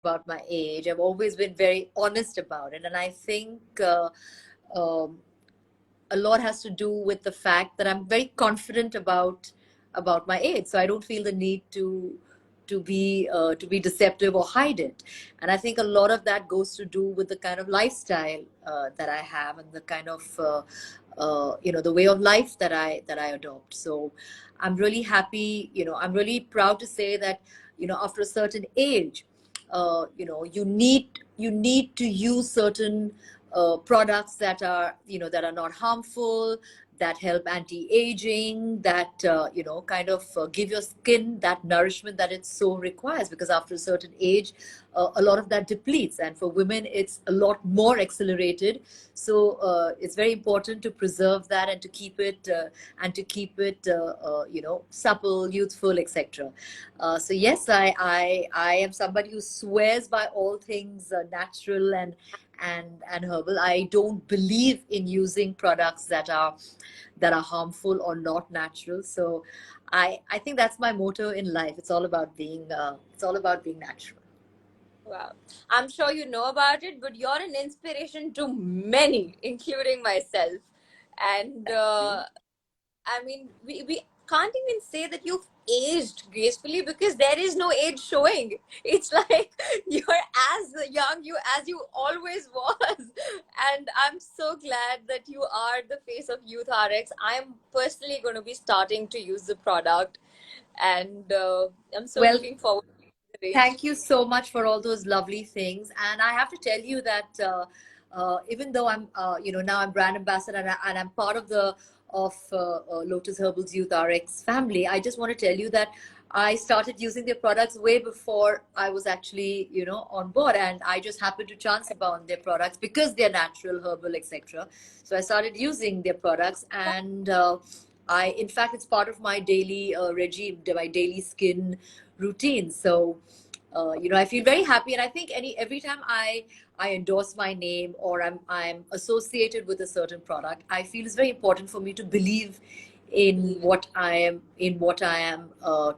about my age. I've always been very honest about it. And I think um, a lot has to do with the fact that I'm very confident about my age. So I don't feel the need to be deceptive or hide it. And I think a lot of that goes to do with the kind of lifestyle that I have and the kind of the way of life that I adopt. So I'm really happy. I'm really proud to say that after a certain age, you need to use certain products that are not harmful, that help anti-aging, that kind of give your skin that nourishment that it so requires, because after a certain age a lot of that depletes, and for women it's a lot more accelerated. So it's very important to preserve that and to keep it supple, youthful, etc. So yes, I am somebody who swears by all things natural and herbal. I don't believe in using products that are harmful or not natural. So I think that's my motto in life. It's all about being natural. Wow. I'm sure you know about it, but you're an inspiration to many, including myself. And Thank you. I mean, we can't even say that you've aged gracefully because there is no age showing. It's like you're as young you as you always was. And I'm so glad that you are the face of Youth RX. I'm personally going to be starting to use the product, and I'm so Well, looking forward to the range. thank you so much for all those lovely things. And I have to tell you that even though now I'm brand ambassador and I'm part of Lotus Herbals Youth RX family, I just want to tell you that I started using their products way before I was actually, on board. And I just happened to chance upon their products because they're natural, herbal, etc. So I started using their products, and in fact, it's part of my daily regime, my daily skin routine. So I feel very happy, and I think every time I endorse my name, or I'm associated with a certain product, I feel it's very important for me to believe in what I am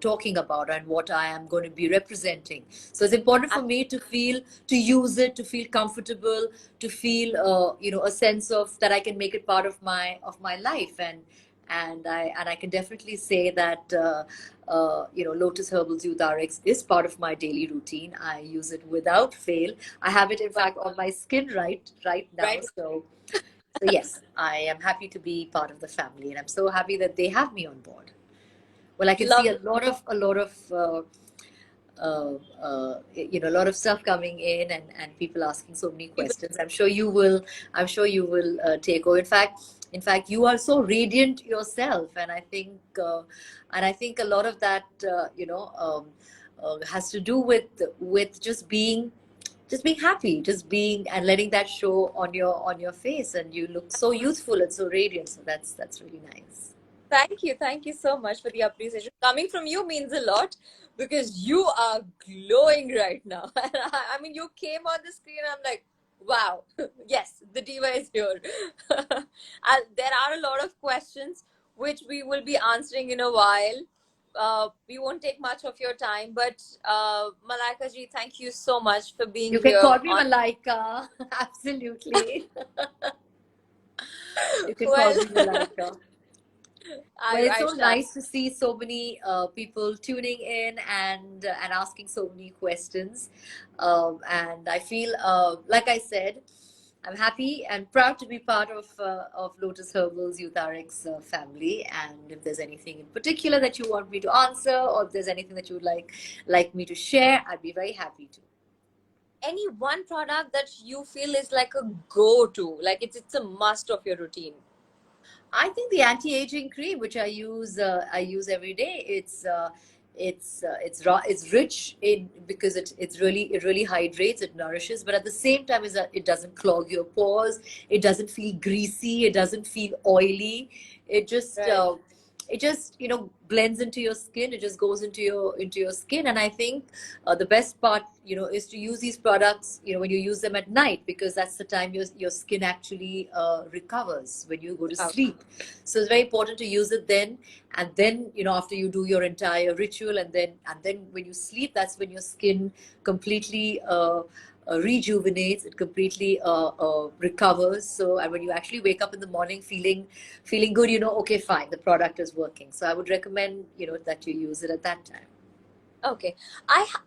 talking about and what I am going to be representing. So it's important for me to use it, to feel comfortable, to feel a sense of that I can make it part of my life. And I can definitely say that Lotus Herbals Youth RX is part of my daily routine. I use it without fail. I have it, in fact, on my skin right now. Right. So yes, I am happy to be part of the family, and I'm so happy that they have me on board. Well, I can see Love. a lot of stuff coming in, and people asking so many questions. I'm sure you will take over. In fact, you are so radiant yourself, and I think a lot of that has to do with just being happy, just being and letting that show on your face, and you look so youthful and so radiant. So that's really nice. Thank you. Thank you so much for the appreciation. Coming from you means a lot because you are glowing right now. I mean, you came on the screen, I'm like, wow, yes, the diva is here. There are a lot of questions which we will be answering in a while. We won't take much of your time, but Malaika ji, thank you so much for being You can here call me on. Malaika. Absolutely. You can call Well, me Malaika. Well, it's I so shall. nice to see so many people tuning in and asking so many questions. And I feel, like I said, I'm happy and proud to be part of Lotus Herbals Youth RX family. And if there's anything in particular that you want me to answer, or if there's anything that you would like me to share, I'd be very happy to. Any one product that you feel is like a go-to, like it's a must of your routine? I think the anti-aging cream, which I use every day, it's rich in, because it really hydrates, it nourishes, but at the same time is that it doesn't clog your pores, it doesn't feel greasy, it doesn't feel oily, it just Right. it just, you know, blends into your skin. It just goes into your skin. And I think the best part, you know, is to use these products, you know, when you use them at night, because that's the time your skin actually recovers when you go to Okay. sleep. So it's very important to use it then. And then, you know, after you do your entire ritual, and then when you sleep, that's when your skin completely rejuvenates. It completely recovers. So, and when you actually wake up in the morning feeling good, you know, okay, fine, the product is working. So I would recommend, you know, that you use it at that time. Okay.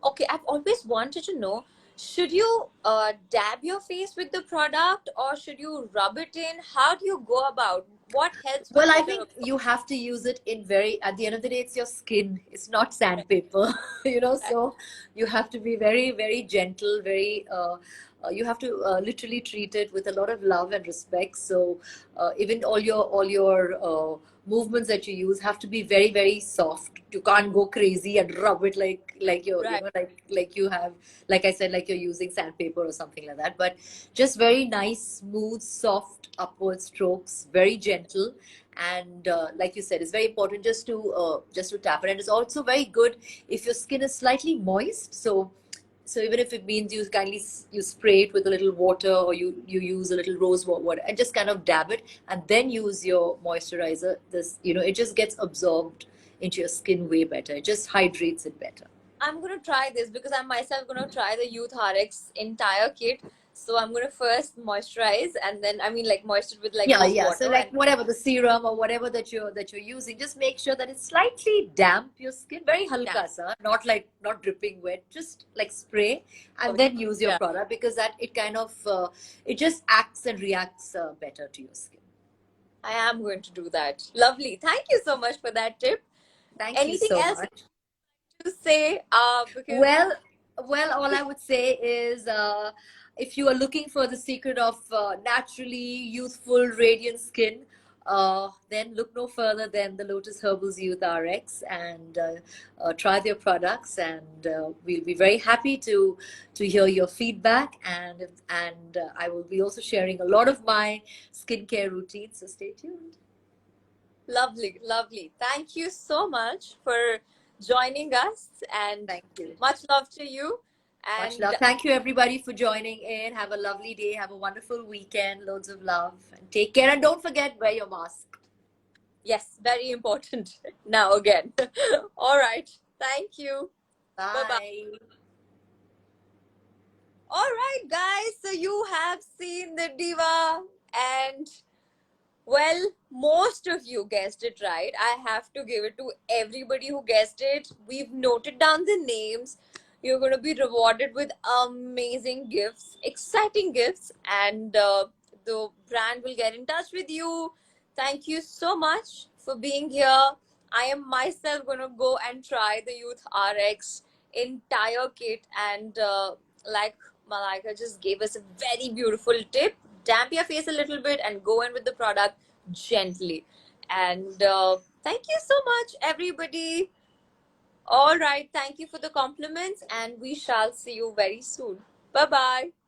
Okay, I've always wanted to know, should you dab your face with the product or should you rub it in? How do you go about? What helps for Well, I better? think you have to use it in very, at the end of the day, it's your skin. It's not sandpaper, you know, so you have to be very, very gentle, you have to literally treat it with a lot of love and respect. So even all your movements that you use have to be very, very soft. You can't go crazy and rub it like you're, you Right. know, like you have, like I said, like you're using sandpaper or something like that. But just very nice, smooth, soft upward strokes, very gentle. And like you said, it's very important just to tap it. And it's also very good if your skin is slightly moist. So even if it means you spray it with a little water, or you use a little rose water and just kind of dab it, and then use your moisturizer, this, you know, it just gets absorbed into your skin way better. It just hydrates it better. I'm gonna try this because I'm myself gonna try the Youth RX entire kit. So I'm gonna first moisturize and then I mean like moisture with like Yeah, rose yeah. So water like and whatever the serum or whatever that you're using, just make sure that it's slightly damp your skin, very damn. halka sa, not dripping wet, just like spray, and Okay. then use your Yeah. product, because that it kind of it just acts and reacts better to your skin. I am going to do that. Lovely. Thank you so much for that tip. Thank you Anything so else much. to say? Because Well, well, all I would say is, if you are looking for the secret of naturally youthful, radiant skin, then look no further than the Lotus Herbals Youth RX, and try their products. And we'll be very happy to hear your feedback. And I will be also sharing a lot of my skincare routines. So stay tuned. lovely, lovely. Thank you so much for joining us and Thank you. much love to you. Much And love. Thank you, everybody, for joining in. Have a lovely day. Have a wonderful weekend. Loads of love. And take care. And don't forget, wear your mask. yes, very important now again. All right. Thank you. Bye bye. Bye. All right, guys. So you have seen the diva, and well, most of you guessed it right. I have to give it to everybody who guessed it. We've noted down the names. You're going to be rewarded with amazing gifts, exciting gifts, and the brand will get in touch with you. Thank you so much for being here. I am myself going to go and try the Youth RX entire kit, and like Malaika just gave us a very beautiful tip, damp your face a little bit and go in with the product gently. And thank you so much, everybody. All right. Thank you for the compliments, and we shall see you very soon. Bye bye.